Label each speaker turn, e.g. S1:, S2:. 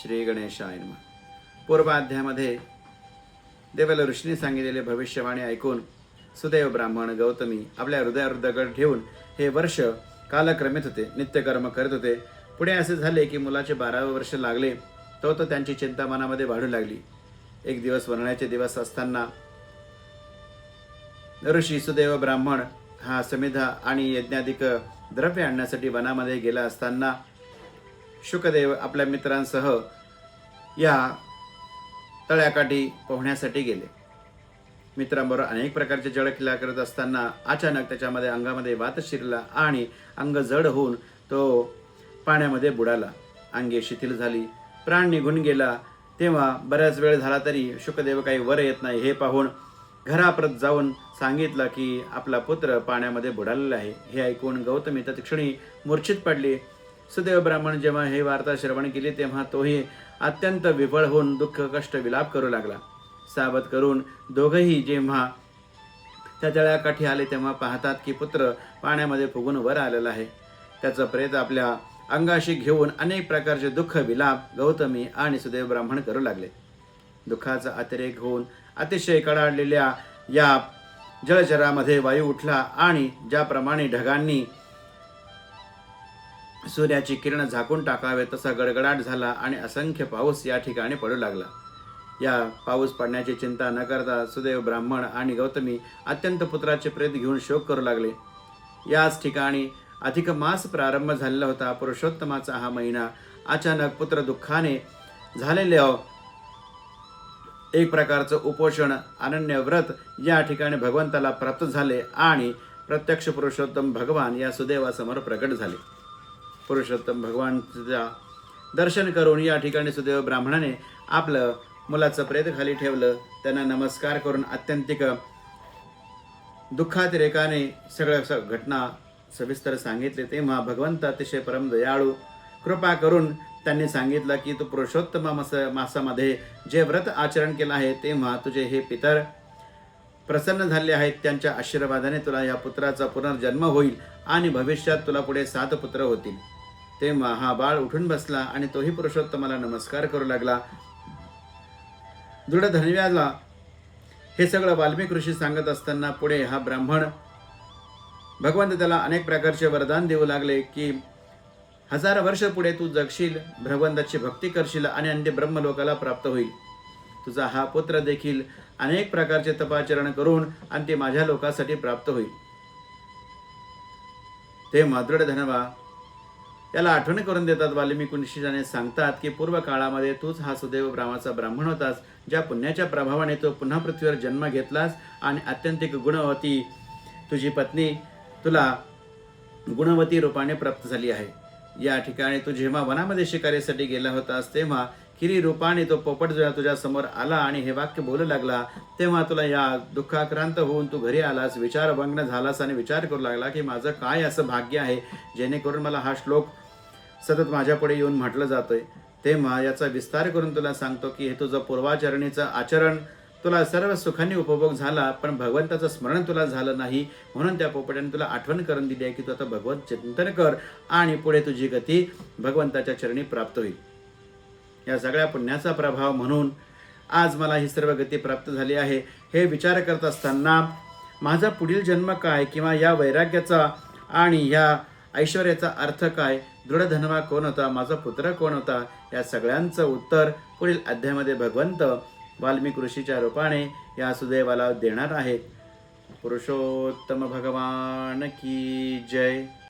S1: श्री गणेशाय नमः। पूर्वाध्यायामध्ये देवाला ऋषीने सांगितलेले भविष्यवाणी ऐकून सुदैव ब्राह्मण गौतमी आपल्या हृदयावर दगड ठेवून हे वर्ष कालक्रमित होते, नित्यकर्म करत होते। पुढे असे झाले की मुलाचे 12वे वर्ष लागले तो त्यांची चिंता मनामध्ये वाढू लागली। एक दिवस वनण्याचे दिवस असताना ऋषी सुदैव ब्राह्मण हा समिधा आणि यज्ञाधिक द्रव्य आणण्यासाठी वनामध्ये गेला असताना शुकदेव आपल्या मित्रांसह या तळ्याकाठी पोहण्यासाठी गेले। मित्रांबरोबर अनेक प्रकारचे जळक्रीडा करत असताना अचानक त्याच्यामध्ये अंगामध्ये वात शिरला आणि अंग जड होऊन तो पाण्यामध्ये बुडाला। अंगे शिथिल झाली, प्राण निघून गेला। तेव्हा बऱ्याच वेळ झाला तरी शुकदेव काही वर येत नाही। हे पाहून घराप्रत जाऊन सांगितलं की आपला पुत्र पाण्यामध्ये बुडालेला आहे। हे ऐकून गौतमी तत्क्षणी मूर्छित पडली। सुदैव ब्राह्मण जेव्हा हे वार्ता श्रवण केली तेव्हा तोही अत्यंत विफळ होऊन दुःख कष्ट विलाप करू लागला। सावध करून दोघेही जेव्हा त्या तळ्याकाठी आले तेव्हा पाहतात की पुत्र पाण्यामध्ये फुगून वर आलेला आहे। त्याचं प्रेत आपल्या अंगाशी घेऊन अनेक प्रकारचे दुःख विलाप गौतमी आणि सुदैव ब्राह्मण करू लागले। दुःखाचा अतिरेक होऊन अतिशय कडाडलेल्या या जलचरामध्ये वायू उठला आणि ज्याप्रमाणे ढगांनी सूर्याची किरण झाकून टाकावे तसा गडगडाट झाला आणि असंख्य पाऊस या ठिकाणी पडू लागला। या पाऊस पडण्याची चिंता न करता सुदैव ब्राह्मण आणि गौतमी अत्यंत पुत्राचे प्रेत घेऊन शोक करू लागले। याच ठिकाणी अधिक मास प्रारंभ झालेला होता। पुरुषोत्तमाचा हा महिना अचानक पुत्र दुःखाने झालेल्या एक प्रकारचं उपोषण अनन्य व्रत या ठिकाणी भगवंताला प्राप्त झाले आणि प्रत्यक्ष पुरुषोत्तम भगवान या सुदैवासमोर प्रकट झाले। पुरुषोत्तम भगवानचं दर्शन करून या ठिकाणी सुदैव ब्राह्मणाने आपलं मुलाचं प्रेत खाली ठेवलं। त्यांना नमस्कार करून अत्यंतिक दुःखातिरेकाने सगळं घटना सविस्तर सांगितले। तेव्हा भगवंत अतिशय परम दयाळू कृपा करून त्यांनी सांगितलं की तू पुरुषोत्तम मासामध्ये जे व्रत आचरण केलं आहे तेव्हा तुझे हे पितर प्रसन्न झाले आहेत। त्यांच्या आशीर्वादाने तुला या पुत्राचा पुनर्जन्म होईल आणि भविष्यात तुला पुढे 7 पुत्र होतील। तेव्हा हा बाळ उठून बसला आणि तोही पुरुषोत्तमाला नमस्कार करू लागला। दृढ धन्याला हे सगळं वाल्मिक ऋषी सांगत असताना पुढे हा ब्राह्मण भगवंत त्याला अनेक प्रकारचे वरदान देऊ लागले की 1000 वर्ष पुढे तू जगशील, भगवंताची भक्ती करशील आणि अंत्य ब्रह्मलोकाला प्राप्त होईल। तुझा हा पुत्र देखील अनेक प्रकारचे तपाचरण करून अंत्य माझ्या लोकासाठी प्राप्त होईल। ते दृढ धनवा याला आठवण करून देतात। वाल्मिक ऋषीने सांगतात की पूर्व काळामध्ये तूच हा सुदैव ब्राह्मणाचा ब्राह्मण होतास, ज्या पुण्याच्या प्रभावाने तो पुन्हा पृथ्वीवर जन्म घेतलास आणि अत्यंतिक गुणवती तुझी पत्नी तुला गुणवती रूपाने प्राप्त झाली आहे। या ठिकाणी तू जेव्हा वनामध्ये शिकारीसाठी गेला होतास तेव्हा किरी रूपाने तो पोपट जेव्हा तुझ्या समोर आला आणि हे वाक्य बोलू लागला तेव्हा तुला या दुःखाक्रांत होऊन तू घरी आलास, विचारभग्न झालास आणि विचार करू लागला की माझं काय असं भाग्य आहे जेणेकरून मला हा श्लोक सतत माझ्या पुढे येऊन म्हटलं जातोय। तेव्हा याचा विस्तार करून तुला सांगतो की हे तुझं पूर्वाचरणीचं आचरण तुला सर्व सुखांनी उपभोग झाला, पण भगवंताचं स्मरण तुला झालं नाही। म्हणून त्या पोपट्याने तुला आठवण करून दिली आहे की तू आता भगवंत चिंतन कर आणि पुढे तुझी गती भगवंताच्या चरणी प्राप्त होईल। या सगळ्या पुण्याचा प्रभाव म्हणून आज मला ही सर्व गती प्राप्त झाली आहे। हे विचार करत असताना माझा पुढील जन्म काय किंवा या वैराग्याचा आणि या ऐश्वर्याचा अर्थ काय, दृढ धनवा कोण होता, माझा पुत्र कोण होता, या सगळ्यांचं उत्तर पुढील अध्यायामध्ये भगवंत वाल्मिक ऋषीच्या रूपाने या सुदैवाला देणार आहेत। पुरुषोत्तम भगवान की जय।